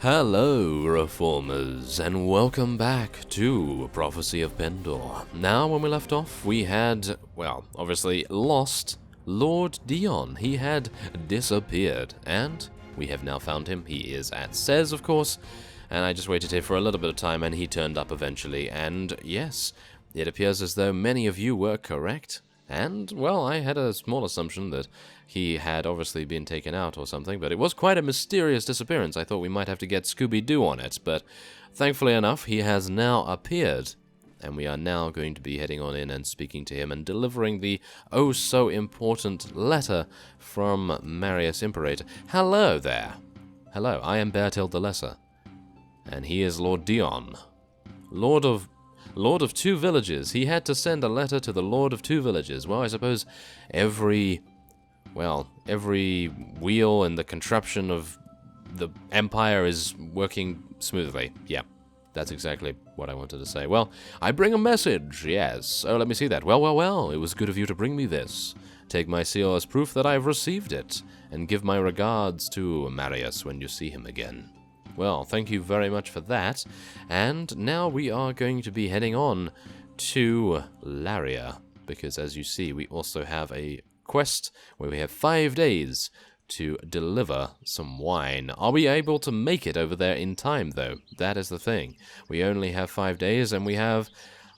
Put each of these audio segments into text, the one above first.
Hello, Reformers, and welcome back to Prophecy of Pendor. Now, when we left off, we had, well, obviously lost Lord Dion. He had disappeared, and we have now found him. He is at Cez, of course, and I just waited here for a little bit of time, and he turned up eventually, and yes, it appears as though many of you were correct. And, well, I had a small assumption that he had obviously been taken out or something, but it was quite a mysterious disappearance. I thought we might have to get Scooby-Doo on it, but thankfully enough, he has now appeared. And we are now going to be heading on in and speaking to him and delivering the oh-so-important letter from Marius Imperator. Hello there. Hello, I am Bertil the Lesser. And he is Lord Dion. Lord of two villages. He had to send a letter to the Lord of two villages. Well, I suppose every wheel in the contraption of the Empire is working smoothly. Yeah, that's exactly what I wanted to say. Well, I bring a message, yes. Oh, let me see that. Well, it was good of you to bring me this. Take my seal as proof that I've received it, and give my regards to Marius when you see him again. Well, thank you very much for that, and now we are going to be heading on to Laria, because as you see, we also have a quest where we have 5 days to deliver some wine. Are we able to make it over there in time, though? That is the thing. We only have 5 days, and we have,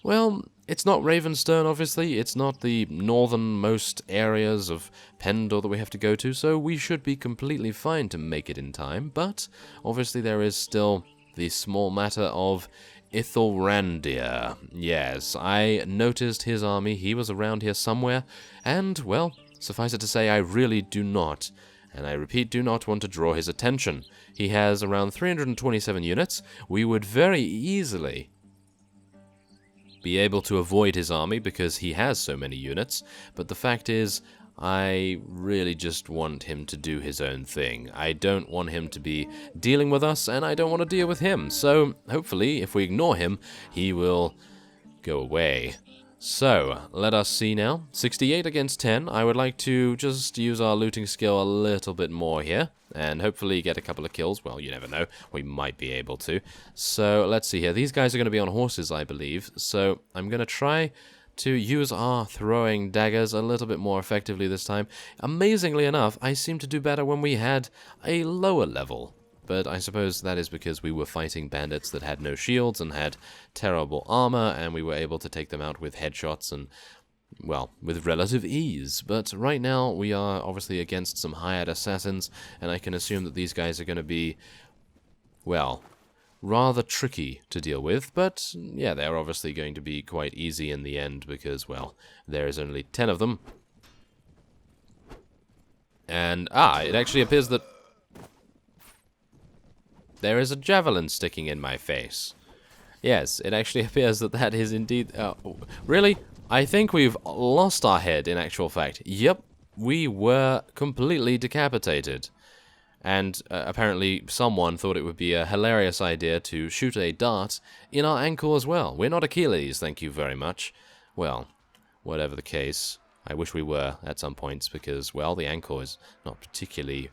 well, it's not Ravenstern, obviously. It's not the northernmost areas of Pendor that we have to go to, so we should be completely fine to make it in time. But, obviously, there is still the small matter of Ithilrandir. Yes, I noticed his army. He was around here somewhere, and, well, suffice it to say, I really do not, and I repeat, do not want to draw his attention. He has around 327 units. We would very easily be able to avoid his army because he has so many units, but the fact is, I really just want him to do his own thing. I don't want him to be dealing with us, and I don't want to deal with him, so hopefully, if we ignore him, he will go away. So, let us see now. 68 against 10. I would like to just use our looting skill a little bit more here, and hopefully get a couple of kills. Well, you never know. We might be able to. So, let's see here. These guys are going to be on horses, I believe. So, I'm going to try to use our throwing daggers a little bit more effectively this time. Amazingly enough, I seem to do better when we had a lower level. But I suppose that is because we were fighting bandits that had no shields and had terrible armor, and we were able to take them out with headshots and, well, with relative ease. But right now, we are obviously against some hired assassins, and I can assume that these guys are going to be, well, rather tricky to deal with. But, yeah, they're obviously going to be quite easy in the end because, well, there is only 10 of them. And, it actually appears that there is a javelin sticking in my face. Yes, it actually appears that that is indeed... really? I think we've lost our head, in actual fact. Yep, we were completely decapitated. And apparently someone thought it would be a hilarious idea to shoot a dart in our ankle as well. We're not Achilles, thank you very much. Well, whatever the case, I wish we were at some points because, well, the ankle is not particularly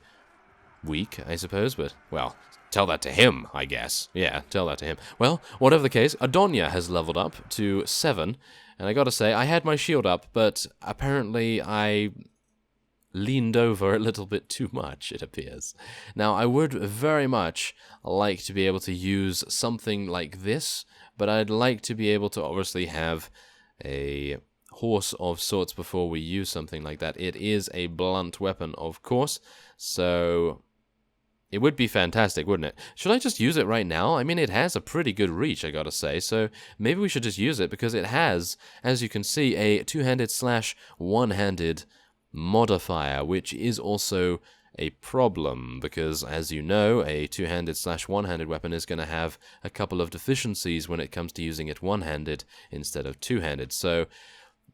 weak, I suppose, but, well, tell that to him, I guess. Yeah, tell that to him. Well, whatever the case, Adonia has leveled up to 7, and I gotta say, I had my shield up, but apparently I leaned over a little bit too much, it appears. Now, I would very much like to be able to use something like this, but I'd like to be able to obviously have a horse of sorts before we use something like that. It is a blunt weapon, of course, so it would be fantastic, wouldn't it? Should I just use it right now? I mean, it has a pretty good reach, I gotta say, so maybe we should just use it, because it has, as you can see, a two-handed / one-handed modifier, which is also a problem, because, as you know, a two-handed / one-handed weapon is going to have a couple of deficiencies when it comes to using it one-handed instead of two-handed, so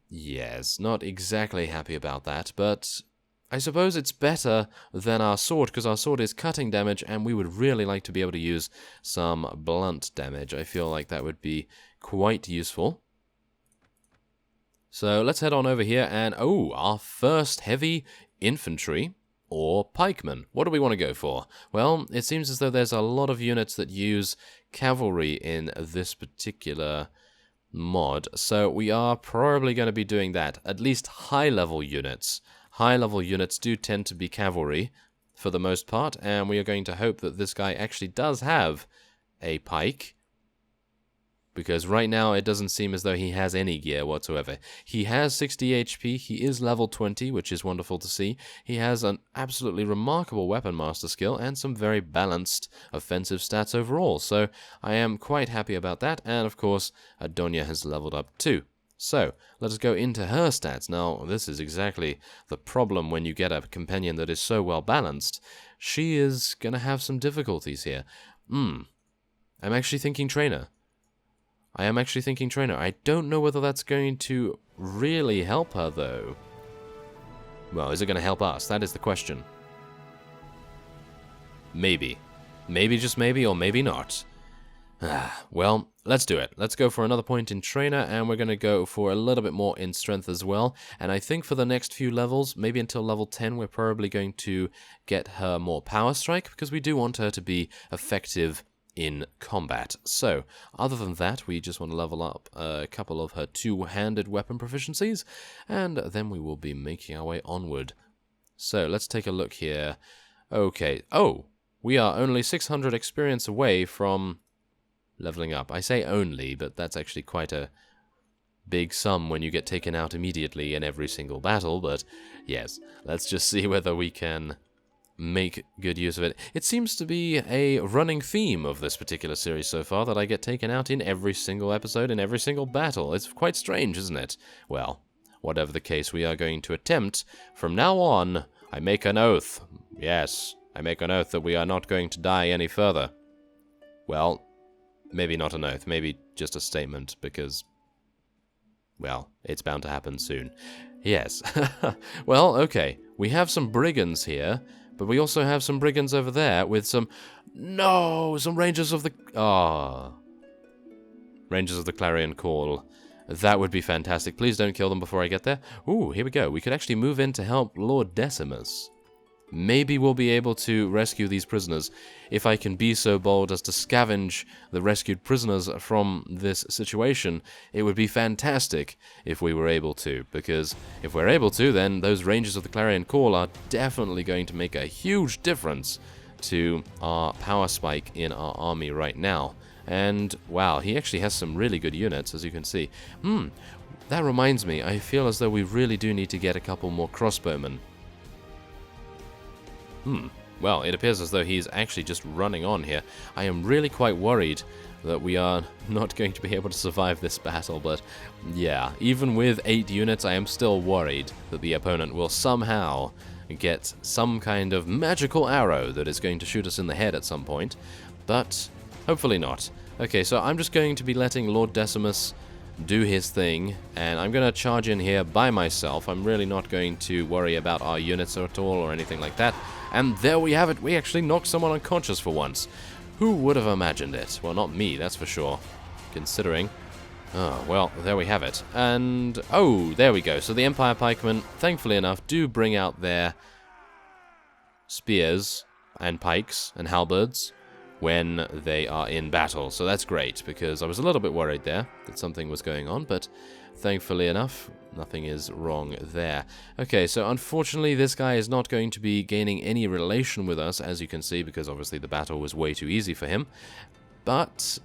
yes, not exactly happy about that, but I suppose it's better than our sword, because our sword is cutting damage, and we would really like to be able to use some blunt damage. I feel like that would be quite useful. So let's head on over here, and our first heavy infantry or pikemen? What do we want to go for? Well, it seems as though there's a lot of units that use cavalry in this particular mod, so we are probably going to be doing that. At least high-level units. High-level units do tend to be cavalry for the most part, and we are going to hope that this guy actually does have a pike, because right now it doesn't seem as though he has any gear whatsoever. He has 60 HP, he is level 20, which is wonderful to see. He has an absolutely remarkable weapon master skill and some very balanced offensive stats overall, so I am quite happy about that, and of course Adonia has leveled up too. So, let us go into her stats. Now, this is exactly the problem when you get a companion that is so well balanced. She is going to have some difficulties here. I'm actually thinking trainer. I don't know whether that's going to really help her, though. Well, is it going to help us? That is the question. Maybe. Maybe, just maybe, or maybe not. Well, let's do it. Let's go for another point in trainer, and we're going to go for a little bit more in strength as well. And I think for the next few levels, maybe until level 10, we're probably going to get her more power strike, because we do want her to be effective in combat. So, other than that, we just want to level up a couple of her two-handed weapon proficiencies, and then we will be making our way onward. So, let's take a look here. Okay. Oh, we are only 600 experience away from leveling up. I say only, but that's actually quite a big sum when you get taken out immediately in every single battle, but yes, let's just see whether we can make good use of it. It seems to be a running theme of this particular series so far that I get taken out in every single episode, in every single battle. It's quite strange, isn't it? Well, whatever the case, we are going to attempt, from now on, I make an oath. Yes, I make an oath that we are not going to die any further. Well, maybe not an oath, maybe just a statement, because, well, it's bound to happen soon. Yes. Well, okay, we have some brigands here, but we also have some brigands over there with some... No! Some Rangers of the... Rangers of the Clarion Call. That would be fantastic. Please don't kill them before I get there. Ooh, here we go. We could actually move in to help Lord Decimus. Maybe we'll be able to rescue these prisoners if I can be so bold as to scavenge the rescued prisoners from this situation. It would be fantastic if we were able to, because if we're able to, then those Rangers of the Clarion Call are definitely going to make a huge difference to our power spike in our army right now. And wow, he actually has some really good units, as you can see. That reminds me, I feel as though we really do need to get a couple more crossbowmen. Well, it appears as though he's actually just running on here. I am really quite worried that we are not going to be able to survive this battle, but yeah, even with 8 units, I am still worried that the opponent will somehow get some kind of magical arrow that is going to shoot us in the head at some point, but hopefully not. Okay, so I'm just going to be letting Lord Decimus do his thing, and I'm going to charge in here by myself. I'm really not going to worry about our units at all or anything like that. And there we have it. We actually knocked someone unconscious for once. Who would have imagined it? Well, not me, that's for sure. Considering. Oh, well, there we have it. And, oh, there we go. So the Empire Pikemen, thankfully enough, do bring out their spears and pikes and halberds when they are in battle. So that's great, because I was a little bit worried there that something was going on, but thankfully enough, nothing is wrong there. Okay, so unfortunately this guy is not going to be gaining any relation with us, as you can see, because obviously the battle was way too easy for him. But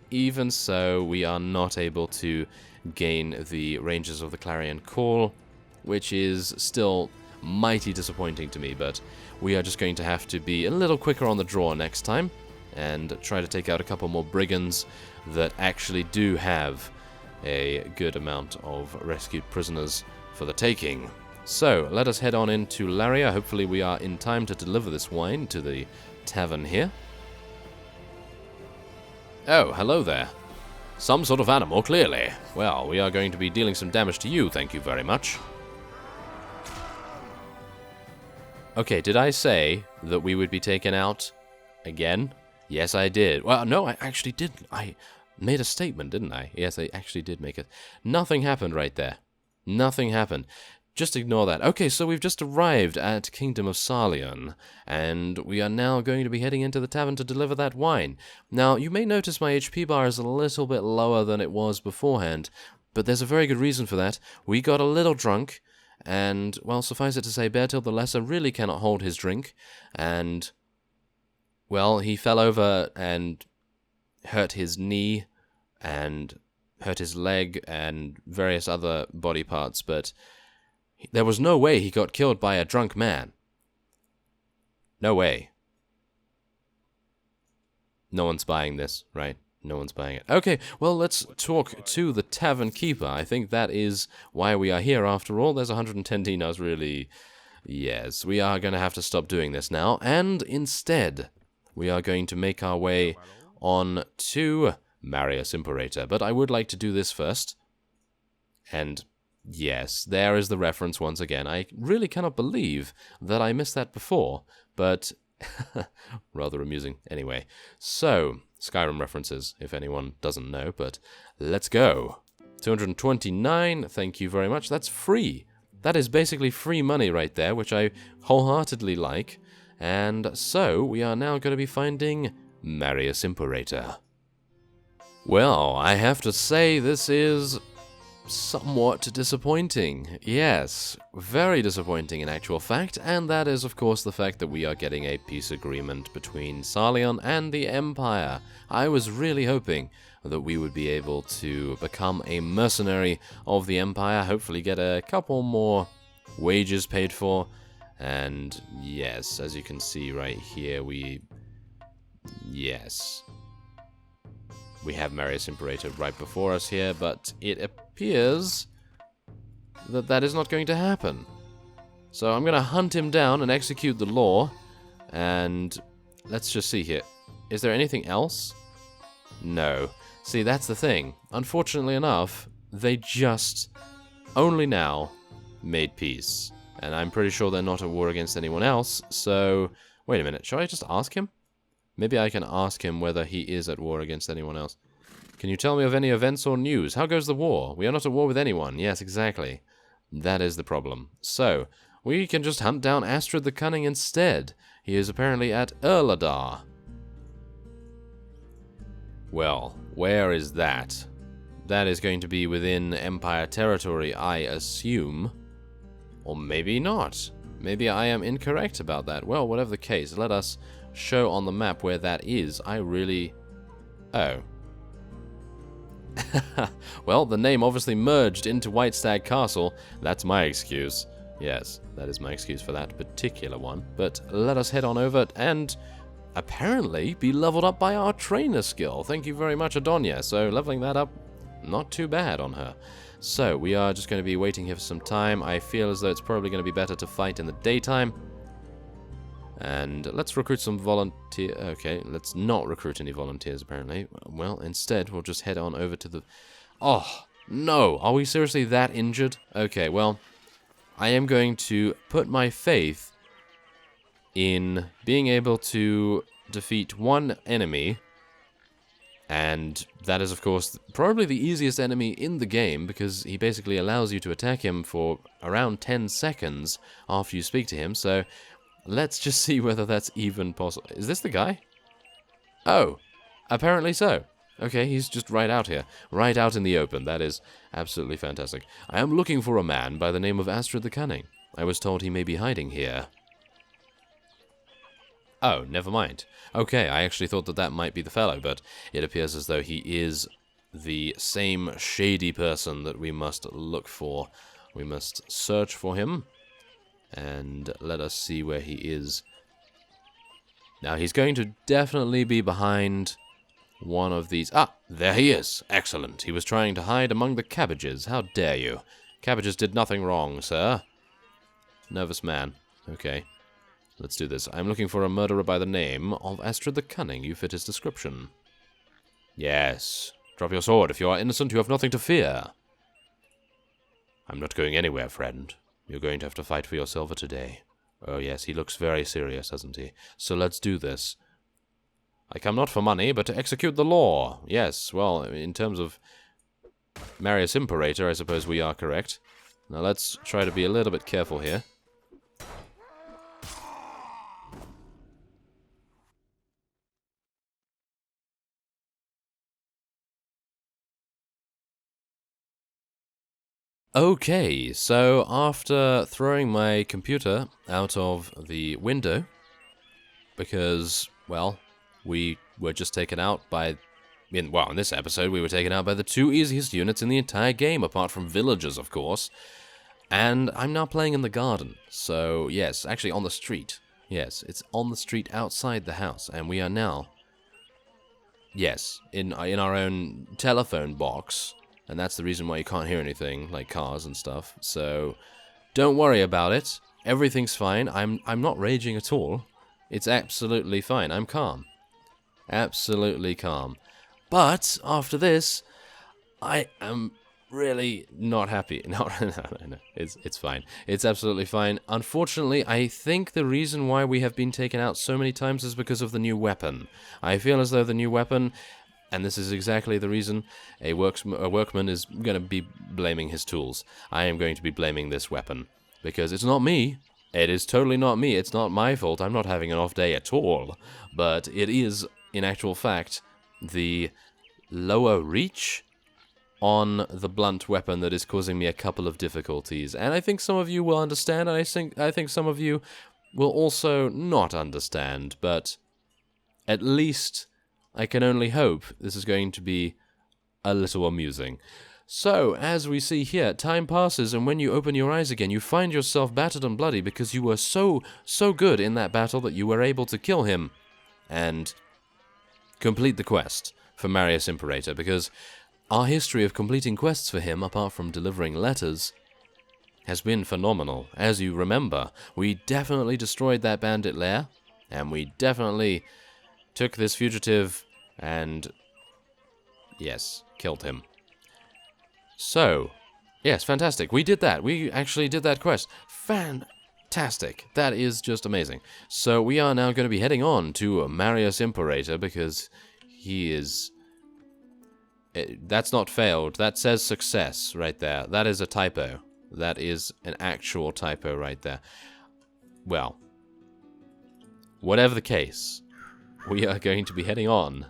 even so, we are not able to gain the Rangers of the Clarion Call, which is still mighty disappointing to me, but we are just going to have to be a little quicker on the draw next time, and try to take out a couple more brigands that actually do have a good amount of rescued prisoners for the taking. So, let us head on into Laria. Hopefully we are in time to deliver this wine to the tavern here. Oh, hello there. Some sort of animal, clearly. Well, we are going to be dealing some damage to you, thank you very much. Okay, did I say that we would be taken out again? Yes, I did. Well, no, I actually didn't. I made a statement, didn't I? Yes, I actually did make it. Nothing happened right there. Nothing happened. just ignore that. Okay, so we've just arrived at Kingdom of Sarleon, and we are now going to be heading into the tavern to deliver that wine. Now, you may notice my HP bar is a little bit lower than it was beforehand, but there's a very good reason for that. We got a little drunk, and, well, suffice it to say, Bertil the Lesser really cannot hold his drink, and, well, he fell over and hurt his knee, and hurt his leg, and various other body parts, but there was no way he got killed by a drunk man. No way. No one's buying this, right? No one's buying it. Okay, well, let's talk to the tavern keeper. I think that is why we are here after all. There's 110 dinars, really. Yes, we are going to have to stop doing this now. And instead, we are going to make our way on to Marius Imperator. But I would like to do this first. And yes, there is the reference once again. I really cannot believe that I missed that before, but rather amusing. Anyway, so Skyrim references, if anyone doesn't know, but let's go. 229, thank you very much. That's free. That is basically free money right there, which I wholeheartedly like. And so we are now going to be finding Marius Imperator. Well, I have to say this is somewhat disappointing. Yes, very disappointing in actual fact, and that is of course the fact that we are getting a peace agreement between Sarleon and the Empire. I was really hoping that we would be able to become a mercenary of the Empire, hopefully get a couple more wages paid for, and yes, as you can see right here, we have Marius Imperator right before us here, but it appears that that is not going to happen. So I'm going to hunt him down and execute the law, and let's just see here. Is there anything else? No. See, that's the thing. Unfortunately enough, they just only now made peace. And I'm pretty sure they're not at war against anyone else, so wait a minute, shall I just ask him? Maybe I can ask him whether he is at war against anyone else. Can you tell me of any events or news? How goes the war? We are not at war with anyone. Yes, exactly. That is the problem. So, we can just hunt down Astrid the Cunning instead. He is apparently at Erladar. Well, where is that? That is going to be within Empire territory, I assume. Or maybe not. Maybe I am incorrect about that. Well, whatever the case, let us show on the map where that is. I really... Oh. Well, the name obviously merged into White Stag Castle. That's my excuse. Yes, that is my excuse for that particular one. But let us head on over and apparently be leveled up by our trainer skill. Thank you very much, Adonia. So leveling that up, not too bad on her. So we are just going to be waiting here for some time. I feel as though it's probably going to be better to fight in the daytime. And let's recruit some volunteer. Okay, let's not recruit any volunteers, apparently. Well, instead, we'll just head on over to the... Oh, no! Are we seriously that injured? Okay, well, I am going to put my faith in being able to defeat one enemy. And that is, of course, probably the easiest enemy in the game, because he basically allows you to attack him for around 10 seconds after you speak to him, so... Let's just see whether that's even possible. Is this the guy? Oh, apparently so. Okay, he's just right out here. Right out in the open. That is absolutely fantastic. I am looking for a man by the name of Astrid the Cunning. I was told he may be hiding here. Oh, never mind. Okay, I actually thought that that might be the fellow, but it appears as though he is the same shady person that we must look for. We must search for him. And let us see where he is. Now, he's going to definitely be behind one of these... Ah, there he is. Excellent. He was trying to hide among the cabbages. How dare you? Cabbages did nothing wrong, sir. Nervous man. Okay. Let's do this. I'm looking for a murderer by the name of Astrid the Cunning. You fit his description. Yes. Drop your sword. If you are innocent, you have nothing to fear. I'm not going anywhere, friend. You're going to have to fight for your silver today. Oh yes, he looks very serious, doesn't he? So let's do this. I come not for money, but to execute the law. Yes, well, in terms of Marius Imperator, I suppose we are correct. Now let's try to be a little bit careful here. Okay, so after throwing my computer out of the window, because, well, we were just taken out by... in this episode, we were taken out by the 2 easiest units in the entire game, apart from villagers, of course. And I'm now playing in the garden. So, yes, actually on the street. Yes, it's on the street outside the house. And we are now, yes, in our own telephone box. And that's the reason why you can't hear anything, like cars and stuff. So, don't worry about it. Everything's fine. I'm not raging at all. It's absolutely fine. I'm calm. Absolutely calm. But, after this, I am really not happy. No. It's fine. It's absolutely fine. Unfortunately, I think the reason why we have been taken out so many times is because of the new weapon. I feel as though the new weapon, and this is exactly the reason, a workman is going to be blaming his tools. I am going to be blaming this weapon. Because it's not me. It is totally not me. It's not my fault. I'm not having an off day at all. But it is, in actual fact, the lower reach on the blunt weapon that is causing me a couple of difficulties. And I think some of you will understand, and I think some of you will also not understand, but at least I can only hope this is going to be a little amusing. So, as we see here, time passes, and when you open your eyes again, you find yourself battered and bloody because you were so good in that battle that you were able to kill him and complete the quest for Marius Imperator, because our history of completing quests for him, apart from delivering letters, has been phenomenal. As you remember, we definitely destroyed that bandit lair, and we definitely took this fugitive and, yes, killed him. So, yes, fantastic. We did that. We actually did that quest. Fantastic. That is just amazing. So we are now going to be heading on to Marius Imperator because he is... That's not failed. That says success right there. That is a typo. That is an actual typo right there. Well, whatever the case, we are going to be heading on,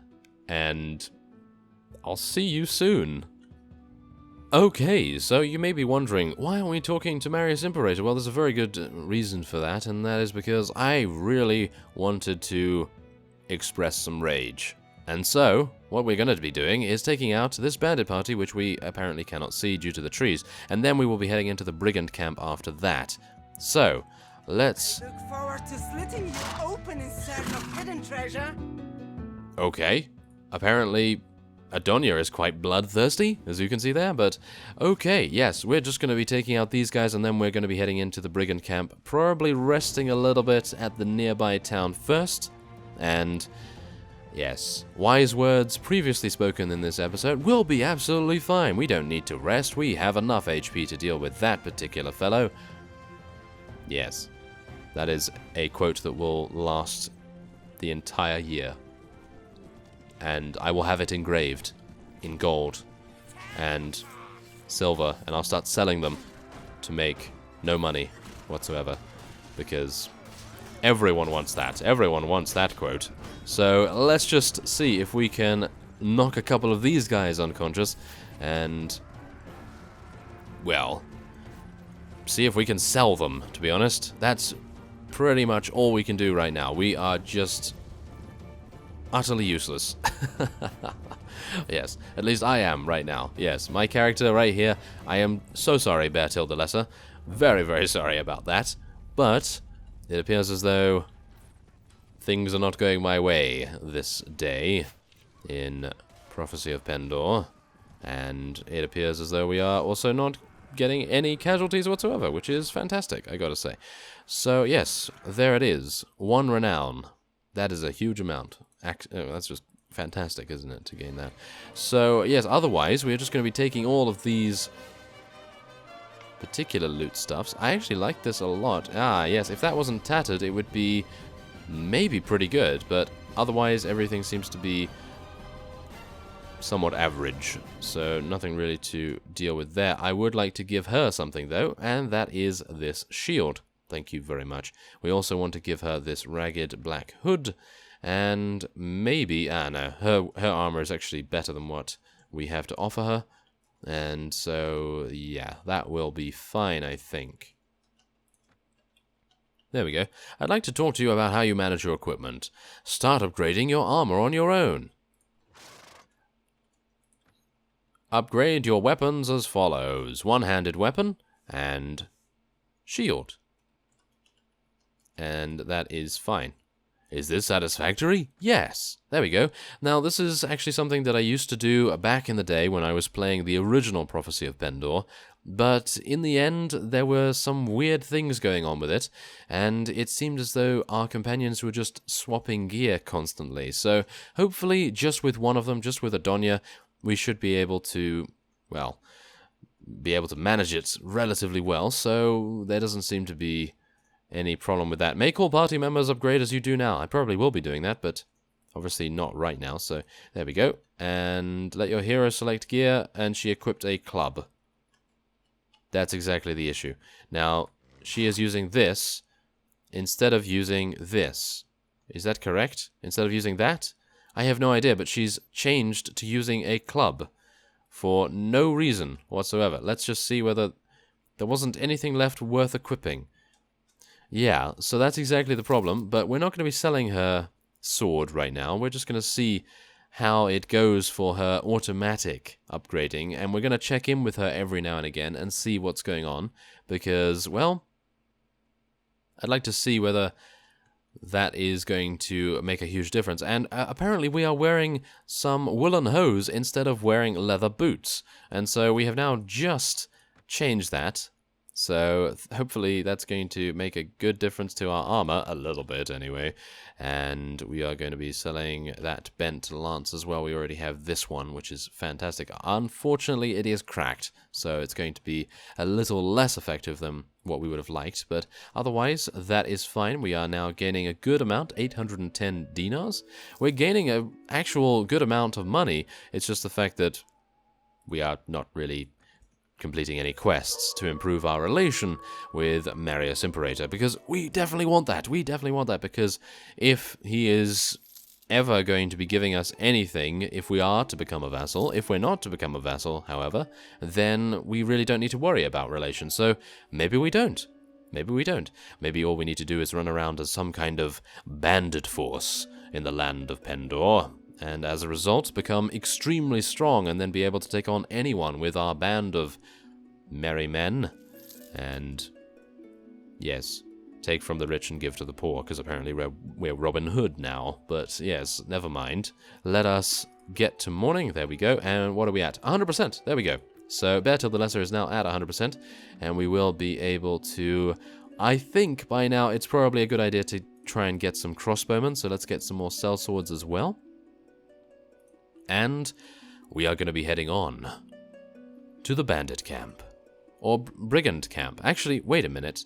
and I'll see you soon. Okay, so you may be wondering, why aren't we talking to Marius Imperator? Well, there's a very good reason for that, and that is because I really wanted to express some rage. And so, what we're going to be doing is taking out this bandit party, which we apparently cannot see due to the trees, and then we will be heading into the brigand camp after that. So, let's... Look forward to slitting you open in search of hidden treasure. Okay, apparently Adonia is quite bloodthirsty, as you can see there, but okay, yes, we're just going to be taking out these guys, and then we're going to be heading into the brigand camp, probably resting a little bit at the nearby town first, and... yes, wise words previously spoken in this episode will be absolutely fine. We don't need to rest. We have enough HP to deal with that particular fellow. Yes, that is a quote that will last the entire year. And I will have it engraved in gold and silver, and I'll start selling them to make no money whatsoever. Because everyone wants that. Everyone wants that quote. So let's just see if we can knock a couple of these guys unconscious and, well, see if we can sell them, to be honest. That's pretty much all we can do right now. We are just utterly useless. Yes, at least I am right now. Yes, my character right here, I am so sorry, Bertil the Lesser. Very, very sorry about that. But it appears as though things are not going my way this day in Prophecy of Pendor, and it appears as though we are also not getting any casualties whatsoever, which is fantastic, I gotta say. So, yes, there it is. 1 renown. That is a huge amount. That's just fantastic, isn't it, to gain that? So, yes, otherwise, we're just going to be taking all of these particular loot stuffs. I actually like this a lot. Ah, yes, if that wasn't tattered, it would be maybe pretty good, but otherwise everything seems to be somewhat average, so nothing really to deal with there. I would like to give her something, though, and that is this shield. Thank you very much. We also want to give her this ragged black hood, and maybe... no, her armor is actually better than what we have to offer her, and so, yeah, that will be fine, I think. There we go. I'd like to talk to you about how you manage your equipment. Start upgrading your armor on your own. Upgrade your weapons as follows. One-handed weapon and shield. And that is fine. Is this satisfactory? Yes. There we go. Now, this is actually something that I used to do back in the day when I was playing the original Prophecy of Pendor, but in the end, there were some weird things going on with it, and it seemed as though our companions were just swapping gear constantly. So, hopefully, just with one of them, just with Adonia, we should be able to, well, manage it relatively well, so there doesn't seem to be any problem with that. Make all party members upgrade as you do now. I probably will be doing that, but obviously not right now, so there we go. And let your hero select gear, and she equipped a club. That's exactly the issue. Now, she is using this instead of using this. Is that correct? Instead of using that? I have no idea, but she's changed to using a club for no reason whatsoever. Let's just see whether there wasn't anything left worth equipping. Yeah, so that's exactly the problem, but we're not going to be selling her sword right now. We're just going to see how it goes for her automatic upgrading, and we're going to check in with her every now and again and see what's going on, because, well, I'd like to see whether that is going to make a huge difference. And apparently we are wearing some woolen hose instead of wearing leather boots, and so we have now just changed that. So hopefully that's going to make a good difference to our armor, a little bit anyway, and we are going to be selling that bent lance as well. We already have this one, which is fantastic. Unfortunately, it is cracked, so it's going to be a little less effective than what we would have liked, but otherwise that is fine. We are now gaining a good amount, 810 dinars. We're gaining an actual good amount of money. It's just the fact that we are not really completing any quests to improve our relation with Marius Imperator, because we definitely want that. We definitely want that, because if he is ever going to be giving us anything, if we are to become a vassal, if we're not to become a vassal, however, then we really don't need to worry about relations. So maybe we don't. Maybe we don't. Maybe all we need to do is run around as some kind of bandit force in the land of Pendor, and as a result become extremely strong and then be able to take on anyone with our band of merry men. And yes, take from the rich and give to the poor, because apparently we're Robin Hood now. But yes, never mind. Let us get to morning. There we go. And what are we at? 100%. There we go. So Bertil the Lesser is now at 100%, and we will be able to, I think by now it's probably a good idea to try and get some crossbowmen, so let's get some more sellswords as well. And we are going to be heading on to the bandit camp. Or brigand camp. Actually, wait a minute.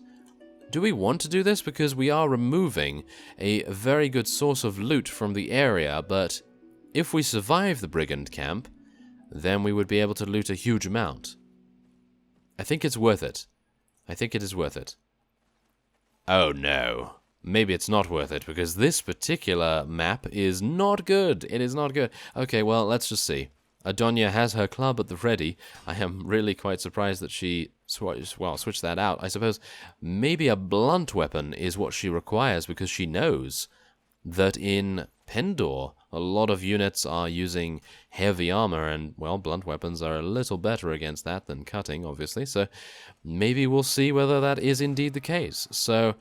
Do we want to do this? Because we are removing a very good source of loot from the area, but if we survive the brigand camp, then we would be able to loot a huge amount. I think it's worth it. I think it is worth it. Oh no. Maybe it's not worth it, because this particular map is not good. It is not good. Okay, well, let's just see. Adonia has her club at the ready. I am really quite surprised that she switched that out. I suppose maybe a blunt weapon is what she requires, because she knows that in Pendor, a lot of units are using heavy armor, and, well, blunt weapons are a little better against that than cutting, obviously. So maybe we'll see whether that is indeed the case. So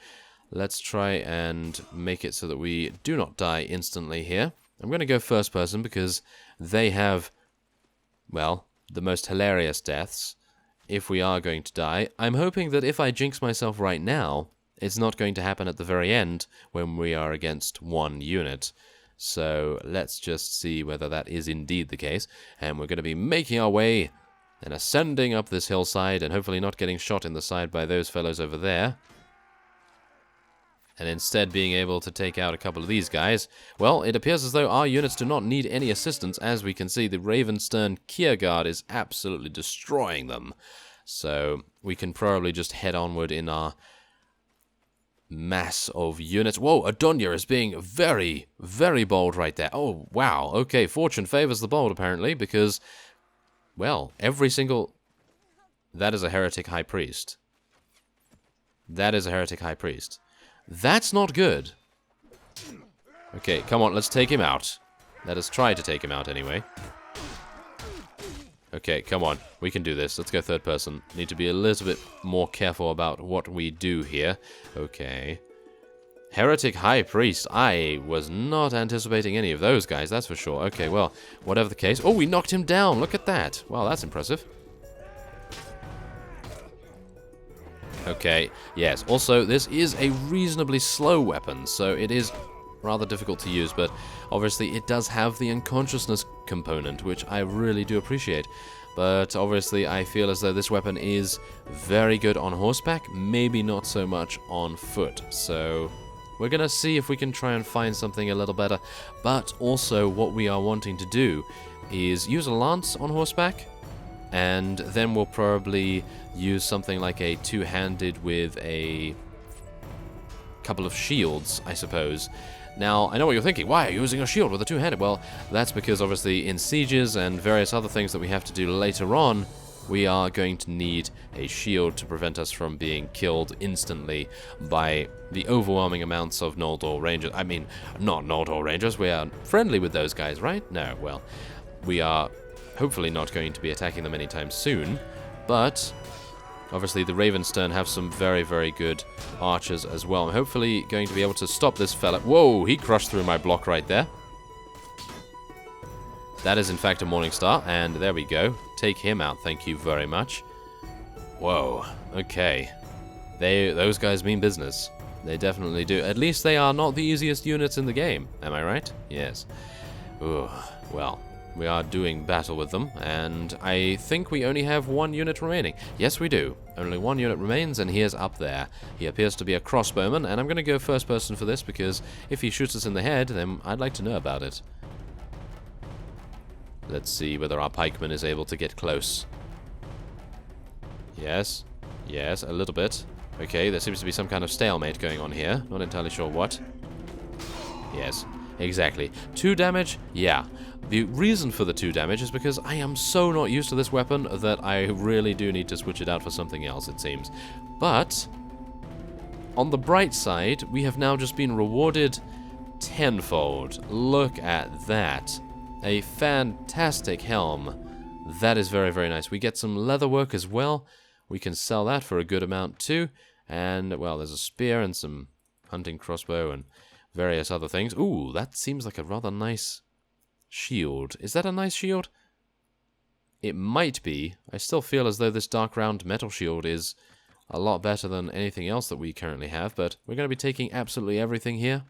let's try and make it so that we do not die instantly here. I'm going to go first person because they have, well, the most hilarious deaths if we are going to die. I'm hoping that if I jinx myself right now, it's not going to happen at the very end when we are against one unit. So let's just see whether that is indeed the case. And we're going to be making our way and ascending up this hillside and hopefully not getting shot in the side by those fellows over there. and instead being able to take out a couple of these guys, well, it appears as though our units do not need any assistance. As we can see, the Ravenstern Kierguard is absolutely destroying them. So we can probably just head onward in our mass of units. Whoa, Adonia is being very, very bold right there. Oh, wow. Okay, fortune favors the bold, apparently, because, well, every single... That is a heretic high priest. That is a heretic high priest. That's not good. Okay, come on, let's take him out. Let us try to take him out anyway. Okay, come on. We can do this. Let's go third person. Need to be a little bit more careful about what we do here. Okay. Heretic High Priest. I was not anticipating any of those guys, that's for sure. Okay, well, whatever the case. Oh, we knocked him down. Look at that. Wow, that's impressive. Okay, yes. Also, this is a reasonably slow weapon, so it is rather difficult to use, but obviously it does have the unconsciousness component, which I really do appreciate. But obviously I feel as though this weapon is very good on horseback, maybe not so much on foot. So we're gonna see if we can try and find something a little better. But also what we are wanting to do is use a lance on horseback, and then we'll probably use something like a two-handed with a couple of shields, I suppose. Now, I know what you're thinking. Why are you using a shield with a two-handed? Well, that's because obviously in sieges and various other things that we have to do later on, we are going to need a shield to prevent us from being killed instantly by the overwhelming amounts of Noldor Rangers. I mean, not Noldor Rangers. We are friendly with those guys, right? No, well, we are hopefully not going to be attacking them anytime soon, but obviously the Ravenstern have some very, very good archers as well. I'm hopefully going to be able to stop this fella. Whoa, he crushed through my block right there. That is in fact a Morningstar, and there we go. Take him out, thank you very much. Whoa, okay. Those guys mean business. They definitely do. At least they are not the easiest units in the game, am I right? Yes. Ooh, well, we are doing battle with them, and I think we only have one unit remaining. Yes, we do. Only one unit remains, and he is up there. He appears to be a crossbowman, and I'm going to go first person for this, because if he shoots us in the head, then I'd like to know about it. Let's see whether our pikeman is able to get close. Yes. Yes, a little bit. Okay, there seems to be some kind of stalemate going on here. Not entirely sure what. Yes, exactly. 2 damage? Yeah. The reason for the 2 damage is because I am so not used to this weapon that I really do need to switch it out for something else, it seems. But on the bright side, we have now just been rewarded tenfold. Look at that. A fantastic helm. That is very, very nice. We get some leather work as well. We can sell that for a good amount too. And, well, there's a spear and some hunting crossbow and various other things. Ooh, that seems like a rather nice shield. Is that a nice shield? It might be. I still feel as though this dark round metal shield is a lot better than anything else that we currently have, but we're going to be taking absolutely everything here.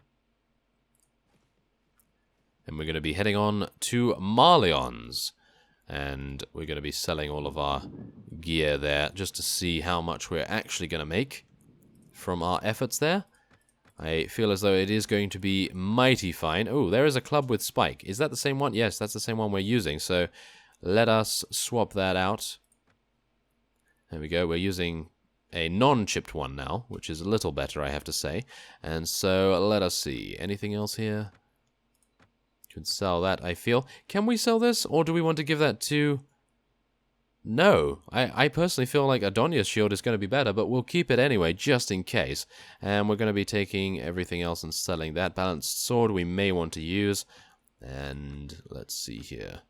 And we're going to be heading on to Marleon's. And we're going to be selling all of our gear there just to see how much we're actually going to make from our efforts there. I feel as though it is going to be mighty fine. Oh, there is a club with spike. Is that the same one? Yes, that's the same one we're using. So let us swap that out. There we go. We're using a non-chipped one now, which is a little better, I have to say. And so let us see. Anything else here? Could sell that, I feel. Can we sell this, or do we want to give that to... No, I personally feel like Adonia's shield is going to be better, but we'll keep it anyway, just in case. And we're going to be taking everything else and selling that. Balanced sword we may want to use. And let's see here.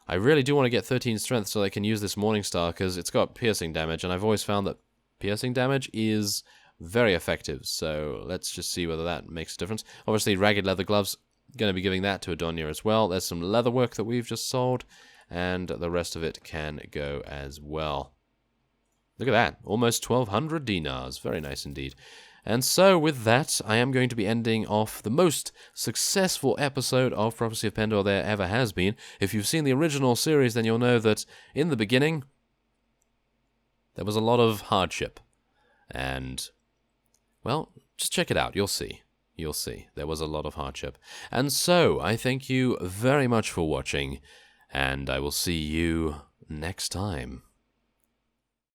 I really do want to get 13 strength so I can use this Morningstar, because it's got piercing damage, and I've always found that piercing damage is very effective. So let's just see whether that makes a difference. Obviously, ragged leather gloves, going to be giving that to Adonia as well. There's some leather work that we've just sold, and the rest of it can go as well. Look at that, almost 1,200 dinars. Very nice indeed. And so with that, I am going to be ending off the most successful episode of Prophecy of Pendor there ever has been. If you've seen the original series, then you'll know that in the beginning, there was a lot of hardship. And, well, Just check it out. You'll see. You'll see. There was a lot of hardship. And so, I thank you very much for watching, and I will see you next time.